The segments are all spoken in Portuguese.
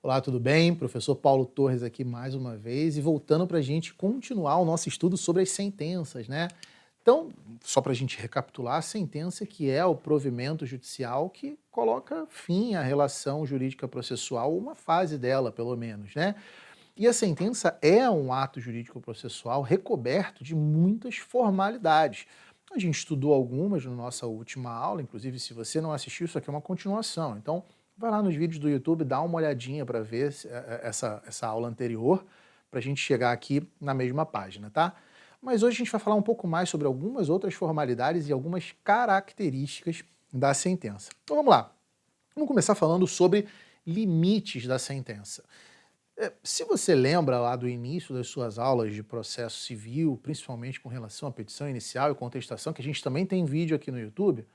Olá, tudo bem? Professor Paulo Torres aqui mais uma vez e voltando para a gente continuar o nosso estudo sobre as sentenças, né? Então, só para a gente recapitular, a sentença que é o provimento judicial que coloca fim à relação jurídica processual, uma fase dela, pelo menos, né? E a sentença é um ato jurídico processual recoberto de muitas formalidades. A gente estudou algumas na nossa última aula, inclusive se você não assistiu, isso aqui é uma continuação. Então, vai lá nos vídeos do YouTube, dá uma olhadinha para ver essa aula anterior, para a gente chegar aqui na mesma página, tá? Mas hoje a gente vai falar um pouco mais sobre algumas outras formalidades e algumas características da sentença. Então vamos lá. Vamos começar falando sobre limites da sentença. Se você lembra lá do início das suas aulas de processo civil, principalmente com relação à petição inicial e contestação, que a gente também tem vídeo aqui no YouTube,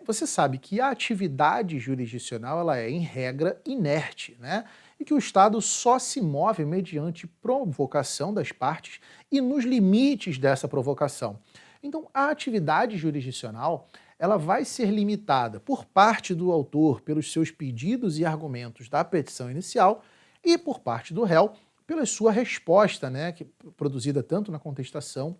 você sabe que a atividade jurisdicional ela é, em regra, inerte, né? E que o Estado só se move mediante provocação das partes e nos limites dessa provocação. Então, a atividade jurisdicional ela vai ser limitada por parte do autor pelos seus pedidos e argumentos da petição inicial e por parte do réu pela sua resposta, né, produzida tanto na contestação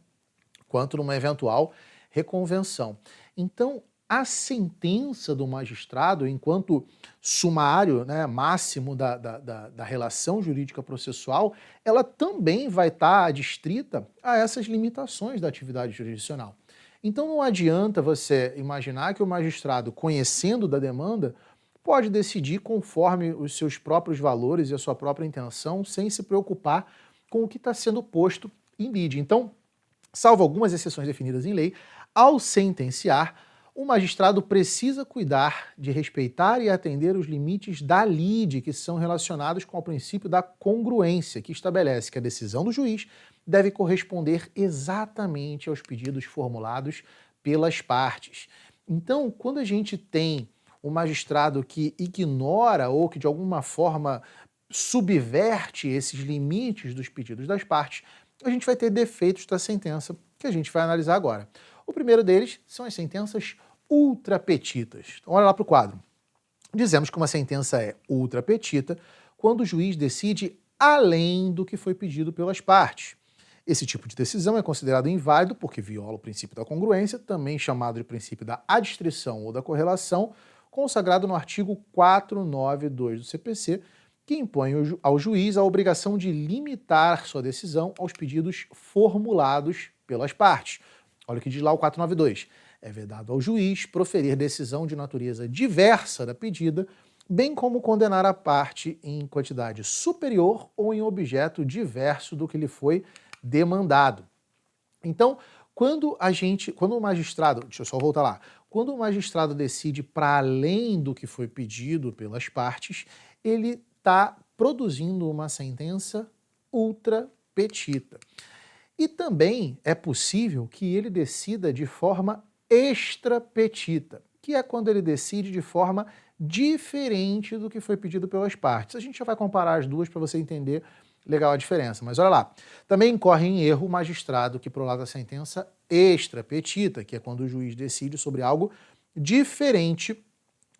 quanto numa eventual reconvenção. Então, a sentença do magistrado, enquanto sumário, né, máximo da relação jurídica processual, ela também vai estar adstrita a essas limitações da atividade jurisdicional. Então não adianta você imaginar que o magistrado, conhecendo da demanda, pode decidir conforme os seus próprios valores e a sua própria intenção, sem se preocupar com o que está sendo posto em lide. Então, salvo algumas exceções definidas em lei, ao sentenciar, o magistrado precisa cuidar de respeitar e atender os limites da lide, que são relacionados com o princípio da congruência, que estabelece que a decisão do juiz deve corresponder exatamente aos pedidos formulados pelas partes. Então, quando a gente tem um magistrado que ignora ou que de alguma forma subverte esses limites dos pedidos das partes, a gente vai ter defeitos da sentença que a gente vai analisar agora. O primeiro deles são as sentenças ultrapetitas. Então, olha lá para o quadro. Dizemos que uma sentença é ultrapetita quando o juiz decide além do que foi pedido pelas partes. Esse tipo de decisão é considerado inválido porque viola o princípio da congruência, também chamado de princípio da adstrição ou da correlação, consagrado no artigo 492 do CPC, que impõe ao juiz a obrigação de limitar sua decisão aos pedidos formulados pelas partes. Olha o que diz lá o 492. É vedado ao juiz proferir decisão de natureza diversa da pedida, bem como condenar a parte em quantidade superior ou em objeto diverso do que lhe foi demandado. Então, quando o magistrado, deixa eu só voltar lá, quando o magistrado decide para além do que foi pedido pelas partes, ele está produzindo uma sentença ultra petita. E também é possível que ele decida de forma extra petita, que é quando ele decide de forma diferente do que foi pedido pelas partes. A gente já vai comparar as duas para você entender legal a diferença, mas olha lá. Também incorre em erro o magistrado que prolata a sentença extra petita, que é quando o juiz decide sobre algo diferente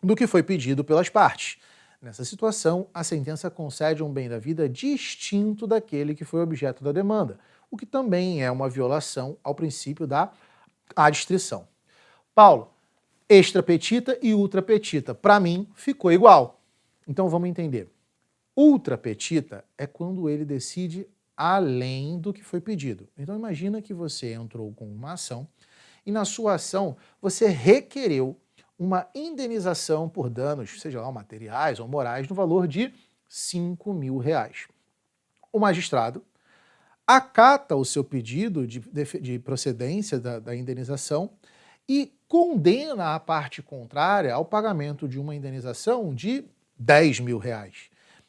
do que foi pedido pelas partes. Nessa situação, a sentença concede um bem da vida distinto daquele que foi objeto da demanda, o que também é uma violação ao princípio da adstrição. Paulo, extra petita e ultra petita, para mim ficou igual. Então vamos entender. Ultra petita é quando ele decide além do que foi pedido. Então imagina que você entrou com uma ação e na sua ação você requereu uma indenização por danos, seja lá materiais ou morais, no valor de R$ 5.000. O magistrado acata o seu pedido de procedência da indenização e condena a parte contrária ao pagamento de uma indenização de R$ 10.000.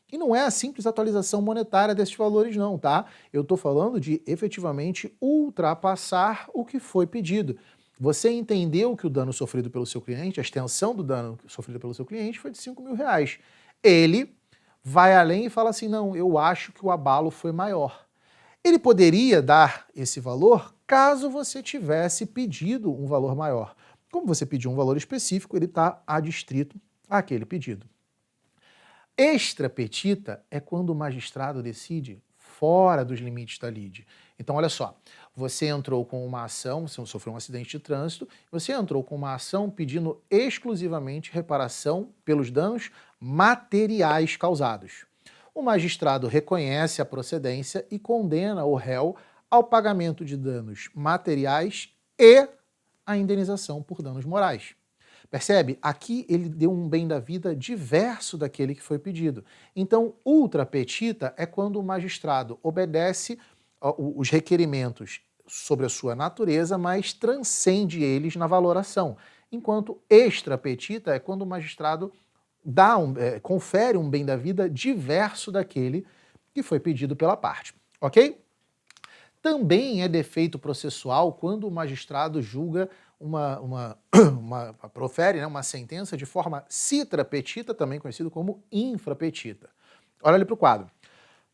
E não é a simples atualização monetária desses valores não, tá? Eu estou falando de efetivamente ultrapassar o que foi pedido. Você entendeu que o dano sofrido pelo seu cliente, a extensão do dano sofrido pelo seu cliente foi de R$ 5.000. Ele vai além e fala assim, não, eu acho que o abalo foi maior. Ele poderia dar esse valor caso você tivesse pedido um valor maior. Como você pediu um valor específico, ele está adstrito àquele pedido. Extra petita é quando o magistrado decide fora dos limites da lide. Então, olha só, você entrou com uma ação, você sofreu um acidente de trânsito, você entrou com uma ação pedindo exclusivamente reparação pelos danos materiais causados. O magistrado reconhece a procedência e condena o réu ao pagamento de danos materiais e a indenização por danos morais. Percebe? Aqui ele deu um bem da vida diverso daquele que foi pedido. Então, ultra petita é quando o magistrado obedece os requerimentos sobre a sua natureza, mas transcende eles na valoração. Enquanto extra petita é quando o magistrado confere um bem da vida diverso daquele que foi pedido pela parte. Ok? Também é defeito processual quando o magistrado julga profere uma sentença de forma citra petita, também conhecido como infra petita. Olha ali para o quadro.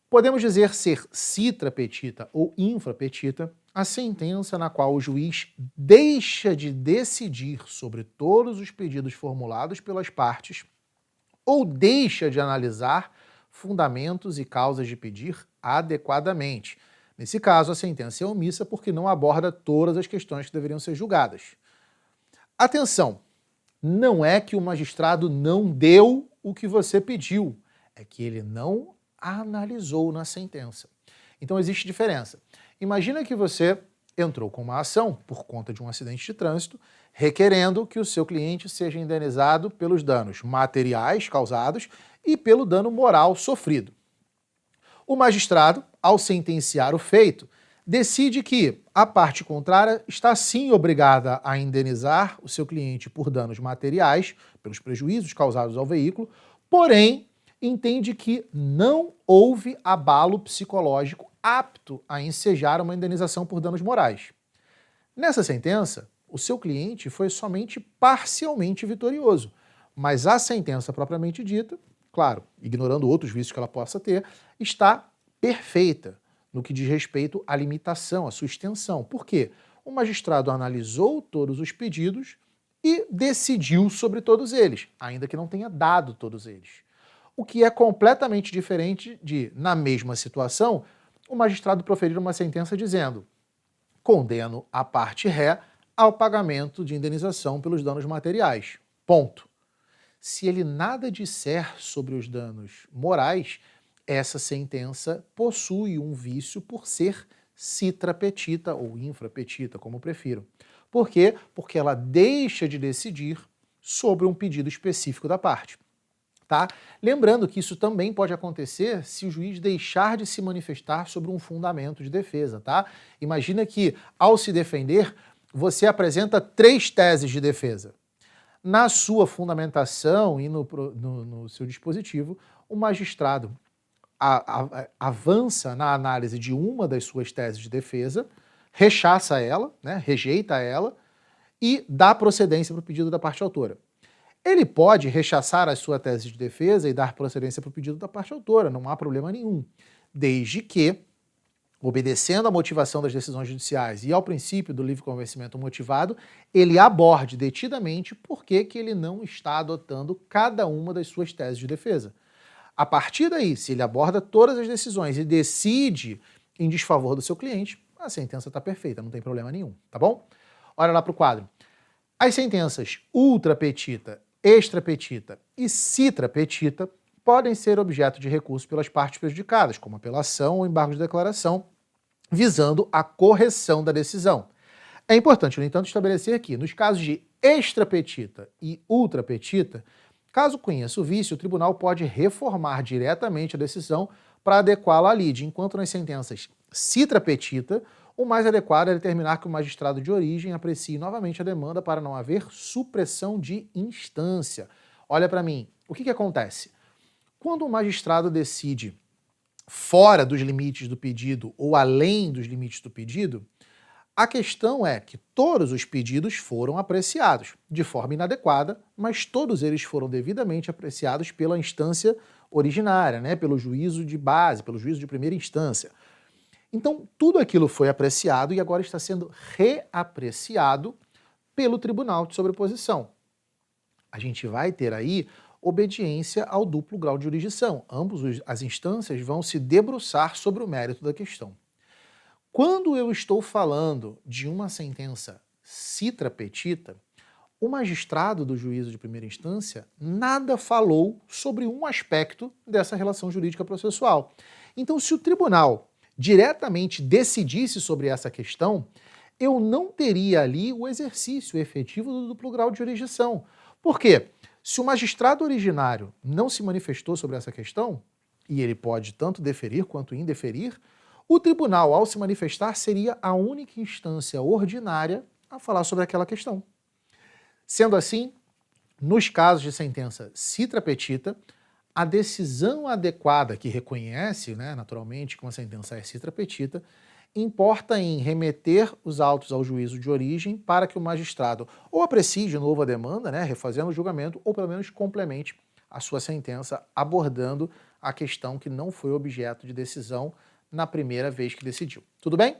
Podemos dizer ser citra petita ou infra petita a sentença na qual o juiz deixa de decidir sobre todos os pedidos formulados pelas partes ou deixa de analisar fundamentos e causas de pedir adequadamente. Nesse caso, a sentença é omissa porque não aborda todas as questões que deveriam ser julgadas. Atenção, não é que o magistrado não deu o que você pediu, é que ele não analisou na sentença. Então existe diferença. Imagina que você entrou com uma ação por conta de um acidente de trânsito, requerendo que o seu cliente seja indenizado pelos danos materiais causados e pelo dano moral sofrido. O magistrado, ao sentenciar o feito, decide que a parte contrária está sim obrigada a indenizar o seu cliente por danos materiais, pelos prejuízos causados ao veículo, porém entende que não houve abalo psicológico apto a ensejar uma indenização por danos morais. Nessa sentença, o seu cliente foi somente parcialmente vitorioso, mas a sentença propriamente dita, claro, ignorando outros vícios que ela possa ter, está perfeita no que diz respeito à limitação, à sua extensão. Por quê? O magistrado analisou todos os pedidos e decidiu sobre todos eles, ainda que não tenha dado todos eles. O que é completamente diferente de, na mesma situação, o magistrado proferir uma sentença dizendo: condeno a parte ré ao pagamento de indenização pelos danos materiais. Ponto. Se ele nada disser sobre os danos morais, essa sentença possui um vício por ser citra petita ou infra petita, como prefiro. Por quê? Porque ela deixa de decidir sobre um pedido específico da parte. Tá? Lembrando que isso também pode acontecer se o juiz deixar de se manifestar sobre um fundamento de defesa. Tá? Imagina que, ao se defender, você apresenta 3 teses de defesa. Na sua fundamentação e no seu dispositivo, o magistrado avança na análise de uma das suas teses de defesa, rechaça ela, né, rejeita ela e dá procedência para o pedido da parte autora. Ele pode rechaçar a sua tese de defesa e dar procedência para o pedido da parte autora, não há problema nenhum, desde que, obedecendo à motivação das decisões judiciais e ao princípio do livre convencimento motivado, ele aborde detidamente por que ele não está adotando cada uma das suas teses de defesa. A partir daí, se ele aborda todas as decisões e decide em desfavor do seu cliente, a sentença está perfeita, não tem problema nenhum, tá bom? Olha lá para o quadro. As sentenças ultra petita, extra petita e citra petita podem ser objeto de recurso pelas partes prejudicadas, como apelação ou embargo de declaração, visando a correção da decisão. É importante, no entanto, estabelecer que, nos casos de extra petita e ultra petita, caso conheça o vício, o tribunal pode reformar diretamente a decisão para adequá-la à lide, enquanto nas sentenças citra petita, o mais adequado é determinar que o magistrado de origem aprecie novamente a demanda para não haver supressão de instância. Olha para mim, o que acontece? Quando o magistrado decide fora dos limites do pedido ou além dos limites do pedido, a questão é que todos os pedidos foram apreciados de forma inadequada, mas todos eles foram devidamente apreciados pela instância originária, né, pelo juízo de base, pelo juízo de primeira instância. Então, tudo aquilo foi apreciado e agora está sendo reapreciado pelo Tribunal de Sobreposição. A gente vai ter aí obediência ao duplo grau de jurisdição. As instâncias vão se debruçar sobre o mérito da questão. Quando eu estou falando de uma sentença citra petita, o magistrado do juízo de primeira instância nada falou sobre um aspecto dessa relação jurídica processual. Então, se o tribunal diretamente decidisse sobre essa questão, eu não teria ali o exercício efetivo do duplo grau de jurisdição. Por quê? Se o magistrado originário não se manifestou sobre essa questão, e ele pode tanto deferir quanto indeferir, o tribunal, ao se manifestar, seria a única instância ordinária a falar sobre aquela questão. Sendo assim, nos casos de sentença citra petita, a decisão adequada que reconhece, naturalmente, que uma sentença é citra petita, importa em remeter os autos ao juízo de origem para que o magistrado ou aprecie de novo a demanda, refazendo o julgamento, ou pelo menos complemente a sua sentença, abordando a questão que não foi objeto de decisão na primeira vez que decidiu. Tudo bem?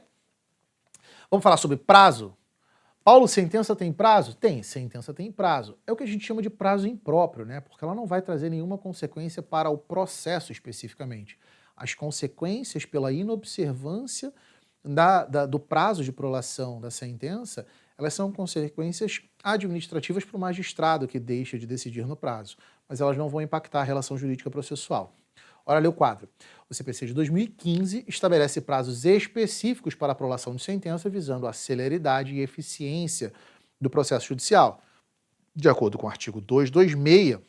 Vamos falar sobre prazo? Paulo, sentença tem prazo? Tem, sentença tem prazo. É o que a gente chama de prazo impróprio, porque ela não vai trazer nenhuma consequência para o processo especificamente. As consequências pela inobservância do prazo de prolação da sentença, elas são consequências administrativas para o magistrado que deixa de decidir no prazo, mas elas não vão impactar a relação jurídica processual. Olha ali o quadro. O CPC de 2015 estabelece prazos específicos para a prolação de sentença visando a celeridade e eficiência do processo judicial. De acordo com o artigo 226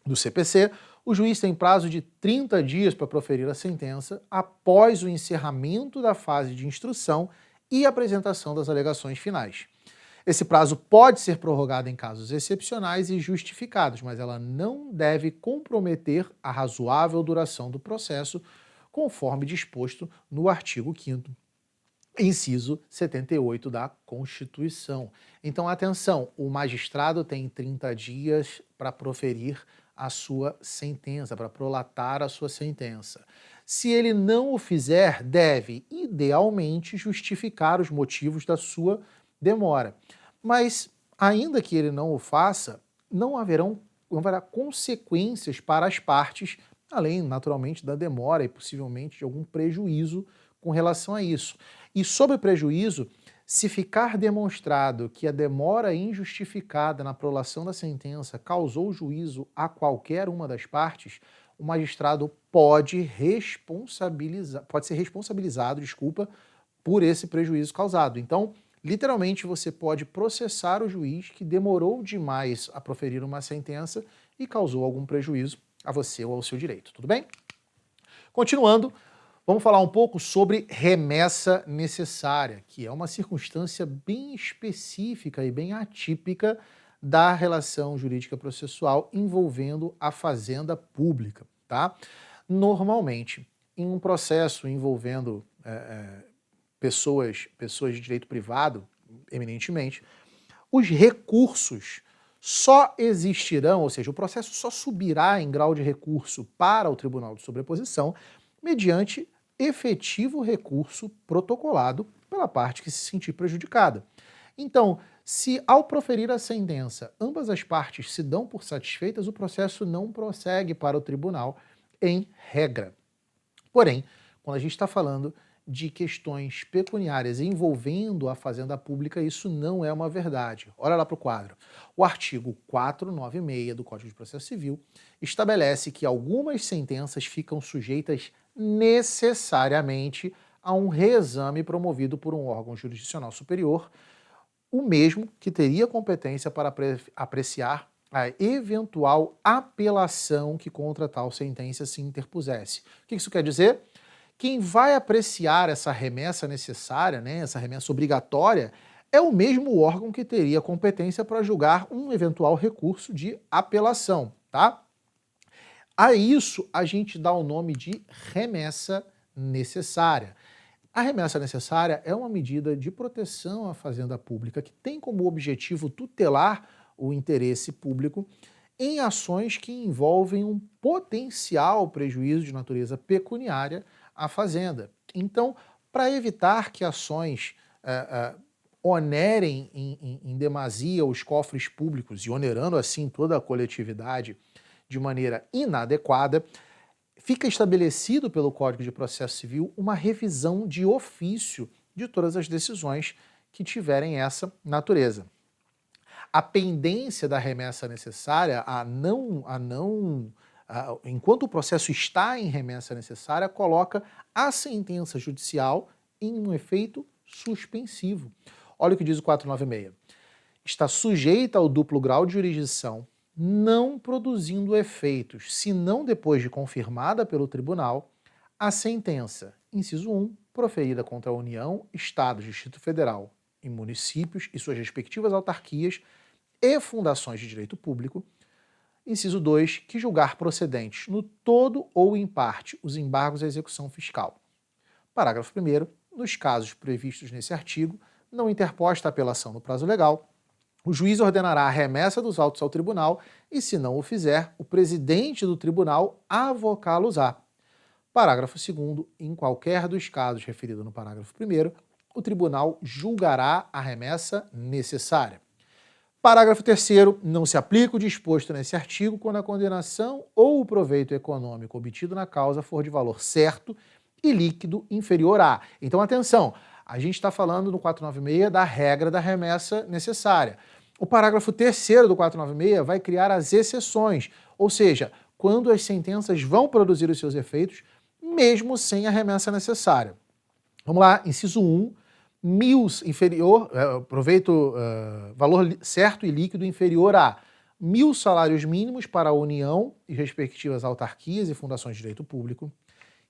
do CPC, o juiz tem prazo de 30 dias para proferir a sentença após o encerramento da fase de instrução e apresentação das alegações finais. Esse prazo pode ser prorrogado em casos excepcionais e justificados, mas ela não deve comprometer a razoável duração do processo, conforme disposto no artigo 5º, inciso 78 da Constituição. Então, atenção, o magistrado tem 30 dias para proferir a sua sentença, para prolatar a sua sentença. Se ele não o fizer, deve, idealmente, justificar os motivos da sua demora. Mas, ainda que ele não o faça, não haverá consequências para as partes, além, naturalmente, da demora e possivelmente de algum prejuízo com relação a isso. E sobre prejuízo, se ficar demonstrado que a demora injustificada na prolação da sentença causou juízo a qualquer uma das partes, o magistrado pode ser responsabilizado, por esse prejuízo causado. Então, literalmente, você pode processar o juiz que demorou demais a proferir uma sentença e causou algum prejuízo a você ou ao seu direito. Tudo bem? Continuando, vamos falar um pouco sobre remessa necessária, que é uma circunstância bem específica e bem atípica da relação jurídica processual envolvendo a fazenda pública, tá? Normalmente, em um processo envolvendo pessoas de direito privado, eminentemente, os recursos só existirão, ou seja, o processo só subirá em grau de recurso para o Tribunal de Sobreposição mediante efetivo recurso protocolado pela parte que se sentir prejudicada. Então, se ao proferir a sentença ambas as partes se dão por satisfeitas, o processo não prossegue para o tribunal em regra. Porém, quando a gente está falando de questões pecuniárias envolvendo a fazenda pública, isso não é uma verdade. Olha lá para o quadro. O artigo 496 do Código de Processo Civil estabelece que algumas sentenças ficam sujeitas necessariamente a um reexame promovido por um órgão jurisdicional superior, o mesmo que teria competência para apreciar a eventual apelação que contra tal sentença se interpusesse. O que isso quer dizer? Quem vai apreciar essa remessa necessária, essa remessa obrigatória, é o mesmo órgão que teria competência para julgar um eventual recurso de apelação, tá? A isso a gente dá o nome de remessa necessária. A remessa necessária é uma medida de proteção à fazenda pública que tem como objetivo tutelar o interesse público em ações que envolvem um potencial prejuízo de natureza pecuniária à fazenda. Então, para evitar que ações onerem em demasia os cofres públicos e onerando assim toda a coletividade de maneira inadequada, fica estabelecido pelo Código de Processo Civil uma revisão de ofício de todas as decisões que tiverem essa natureza. A pendência da remessa necessária, enquanto o processo está em remessa necessária, coloca a sentença judicial em um efeito suspensivo. Olha o que diz o 496. Está sujeita ao duplo grau de jurisdição, não produzindo efeitos, senão depois de confirmada pelo tribunal, a sentença, inciso 1, proferida contra a União, Estado, Distrito Federal e municípios e suas respectivas autarquias e fundações de direito público. Inciso 2, que julgar procedentes no todo ou em parte os embargos à execução fiscal. Parágrafo 1º, nos casos previstos nesse artigo, não interposta a apelação no prazo legal, o juiz ordenará a remessa dos autos ao tribunal e, se não o fizer, o presidente do tribunal avocá-los-á. Parágrafo 2º, em qualquer dos casos referidos no parágrafo 1º, o tribunal julgará a remessa necessária. Parágrafo 3º, não se aplica o disposto nesse artigo quando a condenação ou o proveito econômico obtido na causa for de valor certo e líquido inferior a. Então, atenção, a gente está falando no 496 da regra da remessa necessária. O parágrafo 3º do 496 vai criar as exceções, ou seja, quando as sentenças vão produzir os seus efeitos, mesmo sem a remessa necessária. Vamos lá, inciso 1, valor certo e líquido inferior a 1.000 salários mínimos para a União e respectivas autarquias e fundações de direito público,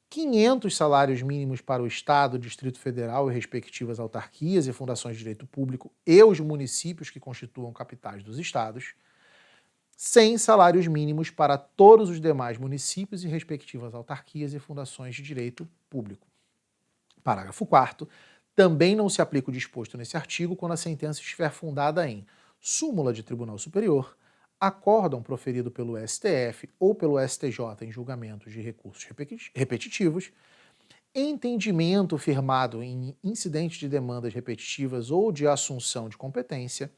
500 salários mínimos para o Estado, Distrito Federal e respectivas autarquias e fundações de direito público e os municípios que constituam capitais dos estados, 100 salários mínimos para todos os demais municípios e respectivas autarquias e fundações de direito público. Parágrafo 4º. Também não se aplica o disposto nesse artigo quando a sentença estiver fundada em súmula de Tribunal Superior, acórdão proferido pelo STF ou pelo STJ em julgamentos de recursos repetitivos, entendimento firmado em incidente de demandas repetitivas ou de assunção de competência,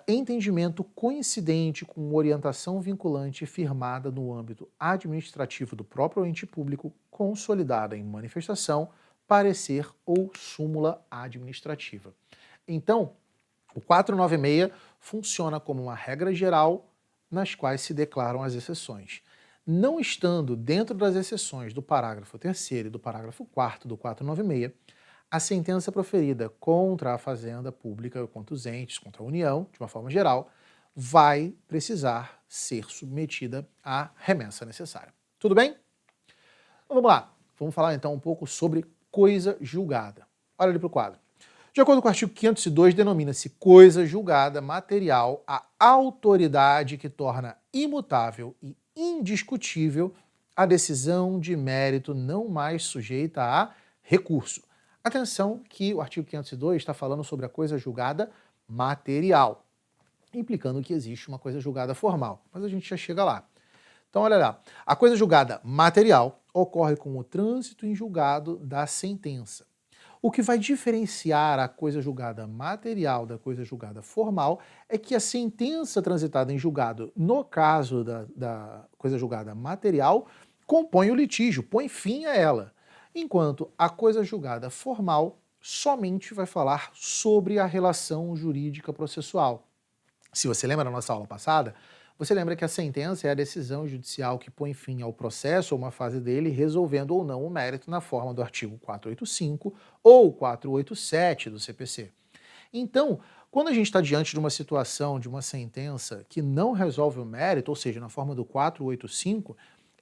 entendimento coincidente com orientação vinculante firmada no âmbito administrativo do próprio ente público, consolidada em manifestação, parecer ou súmula administrativa. Então, o 496 funciona como uma regra geral nas quais se declaram as exceções. Não estando dentro das exceções do parágrafo 3º e do parágrafo 4º do 496, a sentença proferida contra a Fazenda Pública, contra os entes, contra a União, de uma forma geral, vai precisar ser submetida à remessa necessária. Tudo bem? Então, vamos lá. Vamos falar então um pouco sobre coisa julgada. Olha ali para o quadro. De acordo com o artigo 502, denomina-se coisa julgada material a autoridade que torna imutável e indiscutível a decisão de mérito não mais sujeita a recurso. Atenção que o artigo 502 está falando sobre a coisa julgada material, implicando que existe uma coisa julgada formal, mas a gente já chega lá. Então, olha lá, a coisa julgada material ocorre com o trânsito em julgado da sentença. O que vai diferenciar a coisa julgada material da coisa julgada formal é que a sentença transitada em julgado, no caso da coisa julgada material, compõe o litígio, põe fim a ela, enquanto a coisa julgada formal somente vai falar sobre a relação jurídica processual. Se você lembra da nossa aula passada, você lembra que a sentença é a decisão judicial que põe fim ao processo ou uma fase dele, resolvendo ou não o mérito na forma do artigo 485 ou 487 do CPC. Então, quando a gente está diante de uma situação, de uma sentença que não resolve o mérito, ou seja, na forma do 485,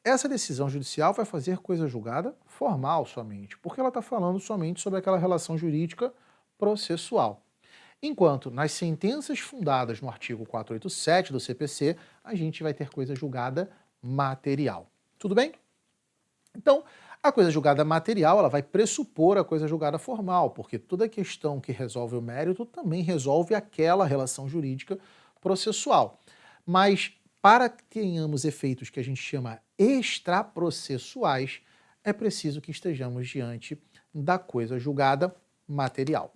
essa decisão judicial vai fazer coisa julgada formal somente, porque ela está falando somente sobre aquela relação jurídica processual. Enquanto nas sentenças fundadas no artigo 487 do CPC, a gente vai ter coisa julgada material. Tudo bem? Então, a coisa julgada material ela vai pressupor a coisa julgada formal, porque toda questão que resolve o mérito também resolve aquela relação jurídica processual. Mas para que tenhamos efeitos que a gente chama extraprocessuais, é preciso que estejamos diante da coisa julgada material.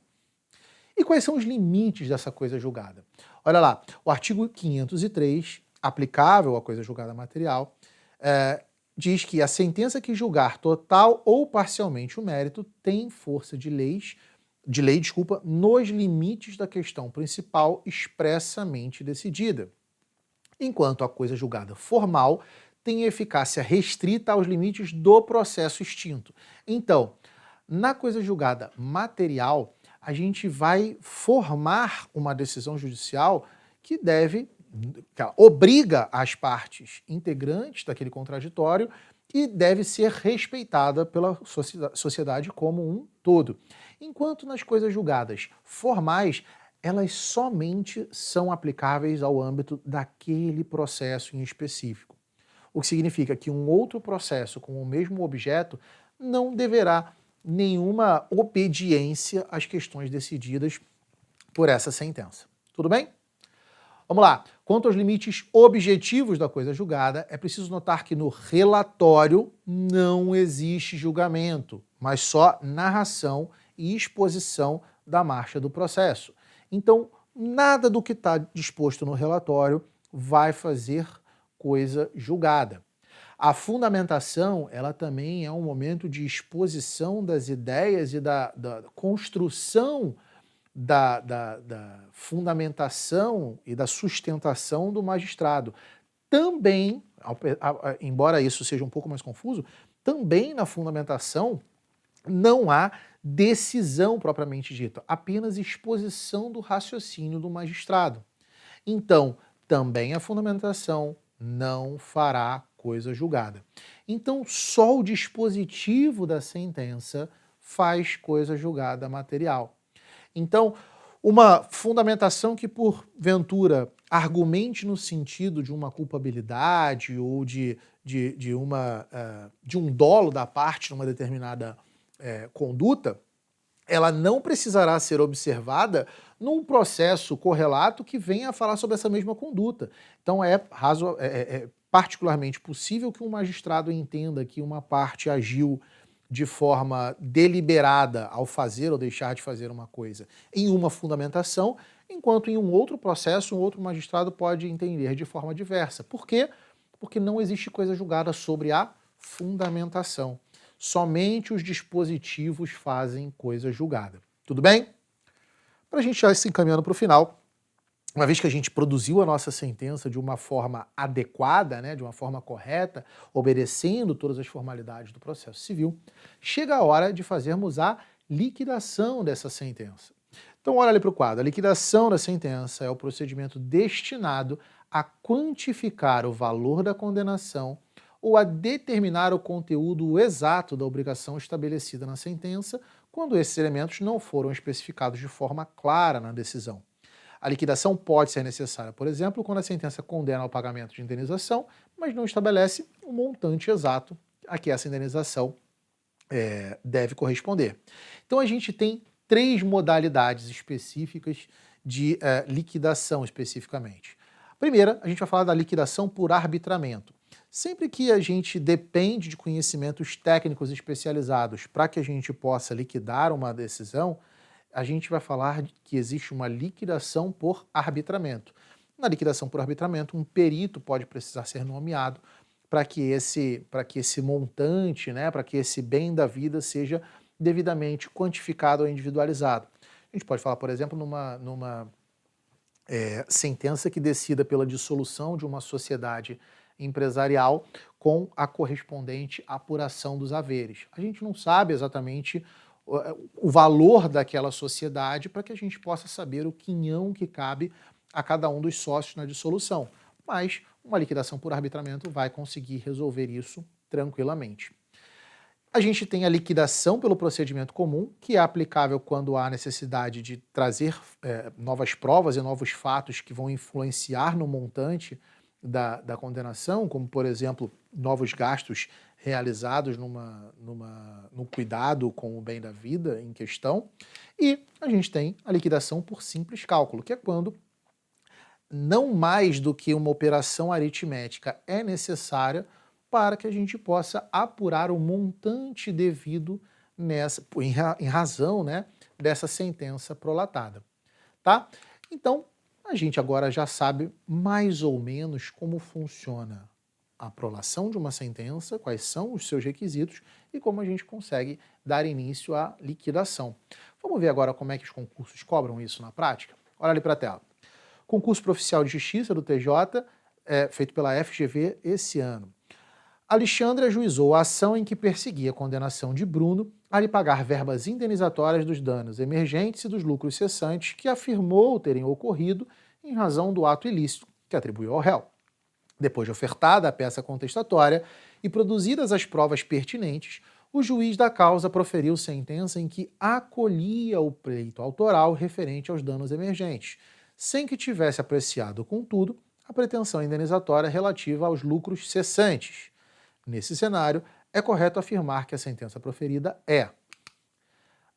E quais são os limites dessa coisa julgada? Olha lá, o artigo 503 aplicável à coisa julgada material, diz que a sentença que julgar total ou parcialmente o mérito tem força de lei, nos limites da questão principal expressamente decidida, enquanto a coisa julgada formal tem eficácia restrita aos limites do processo extinto. Então, na coisa julgada material, a gente vai formar uma decisão judicial que obriga as partes integrantes daquele contraditório e deve ser respeitada pela sociedade como um todo. Enquanto nas coisas julgadas formais, elas somente são aplicáveis ao âmbito daquele processo em específico. O que significa que um outro processo com o mesmo objeto não deverá nenhuma obediência às questões decididas por essa sentença. Tudo bem? Vamos lá. Quanto aos limites objetivos da coisa julgada, é preciso notar que no relatório não existe julgamento, mas só narração e exposição da marcha do processo. Então, nada do que está disposto no relatório vai fazer coisa julgada. A fundamentação, ela também é um momento de exposição das ideias e da construção da fundamentação e da sustentação do magistrado. Também, embora isso seja um pouco mais confuso, também na fundamentação não há decisão propriamente dita, apenas exposição do raciocínio do magistrado. Então, também a fundamentação não fará coisa julgada. Então, só o dispositivo da sentença faz coisa julgada material. Então, uma fundamentação que, porventura, argumente no sentido de uma culpabilidade ou de um dolo da parte numa determinada conduta, ela não precisará ser observada num processo correlato que venha a falar sobre essa mesma conduta. Então é particularmente possível que um magistrado entenda que uma parte agiu de forma deliberada ao fazer ou deixar de fazer uma coisa em uma fundamentação, enquanto em um outro processo, um outro magistrado pode entender de forma diversa. Por quê? Porque não existe coisa julgada sobre a fundamentação. Somente os dispositivos fazem coisa julgada. Tudo bem? Para a gente já se encaminhando para o final, uma vez que a gente produziu a nossa sentença de uma forma adequada, né, de uma forma correta, obedecendo todas as formalidades do processo civil, chega a hora de fazermos a liquidação dessa sentença. Então, olha ali para o quadro. A liquidação da sentença é o procedimento destinado a quantificar o valor da condenação ou a determinar o conteúdo exato da obrigação estabelecida na sentença, quando esses elementos não foram especificados de forma clara na decisão. A liquidação pode ser necessária, por exemplo, quando a sentença condena ao pagamento de indenização, mas não estabelece o montante exato a que essa indenização deve corresponder. Então a gente tem 3 modalidades específicas de liquidação especificamente. Primeira, a gente vai falar da liquidação por arbitramento. Sempre que a gente depende de conhecimentos técnicos especializados para que a gente possa liquidar uma decisão, a gente vai falar que existe uma liquidação por arbitramento. Na liquidação por arbitramento, um perito pode precisar ser nomeado para que esse montante, né, para que esse bem da vida seja devidamente quantificado ou individualizado. A gente pode falar, por exemplo, numa sentença que decida pela dissolução de uma sociedade empresarial com a correspondente apuração dos haveres. A gente não sabe exatamente o valor daquela sociedade para que a gente possa saber o quinhão que cabe a cada um dos sócios na dissolução. Mas uma liquidação por arbitramento vai conseguir resolver isso tranquilamente. A gente tem a liquidação pelo procedimento comum, que é aplicável quando há necessidade de trazer novas provas e novos fatos que vão influenciar no montante da condenação, como, por exemplo, novos gastos realizados no cuidado com o bem da vida em questão. E a gente tem a liquidação por simples cálculo, que é quando não mais do que uma operação aritmética é necessária para que a gente possa apurar o montante devido em razão, né, dessa sentença prolatada. Tá? Então, a gente agora já sabe mais ou menos como funciona a prolação de uma sentença, quais são os seus requisitos e como a gente consegue dar início à liquidação. Vamos ver agora como é que os concursos cobram isso na prática? Olha ali para a tela. Concurso para oficial de justiça do TJ, feito pela FGV esse ano. Alexandre ajuizou a ação em que perseguia a condenação de Bruno a lhe pagar verbas indenizatórias dos danos emergentes e dos lucros cessantes que afirmou terem ocorrido em razão do ato ilícito que atribuiu ao réu. Depois de ofertada a peça contestatória e produzidas as provas pertinentes, o juiz da causa proferiu sentença em que acolhia o pleito autoral referente aos danos emergentes, sem que tivesse apreciado, contudo, a pretensão indenizatória relativa aos lucros cessantes. Nesse cenário, é correto afirmar que a sentença proferida é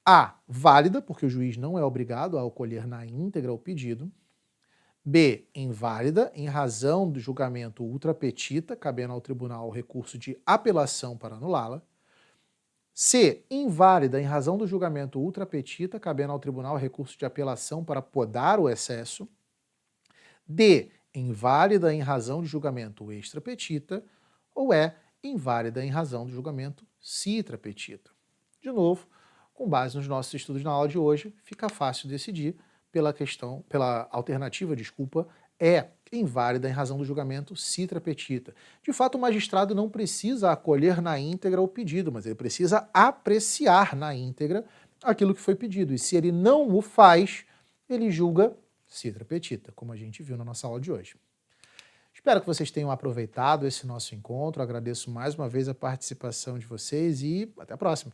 A. Válida, porque o juiz não é obrigado a acolher na íntegra o pedido. B. Inválida, em razão do julgamento ultra petita, cabendo ao tribunal o recurso de apelação para anulá-la. C. Inválida, em razão do julgamento ultra petita, cabendo ao tribunal o recurso de apelação para podar o excesso. D. Inválida, em razão de julgamento extra petita. Ou E. Inválida, em razão do julgamento citra petita. De novo, com base nos nossos estudos na aula de hoje, fica fácil decidir pela alternativa, é inválida em razão do julgamento citra petita. De fato, o magistrado não precisa acolher na íntegra o pedido, mas ele precisa apreciar na íntegra aquilo que foi pedido. E se ele não o faz, ele julga citra petita, como a gente viu na nossa aula de hoje. Espero que vocês tenham aproveitado esse nosso encontro. Agradeço mais uma vez a participação de vocês e até a próxima.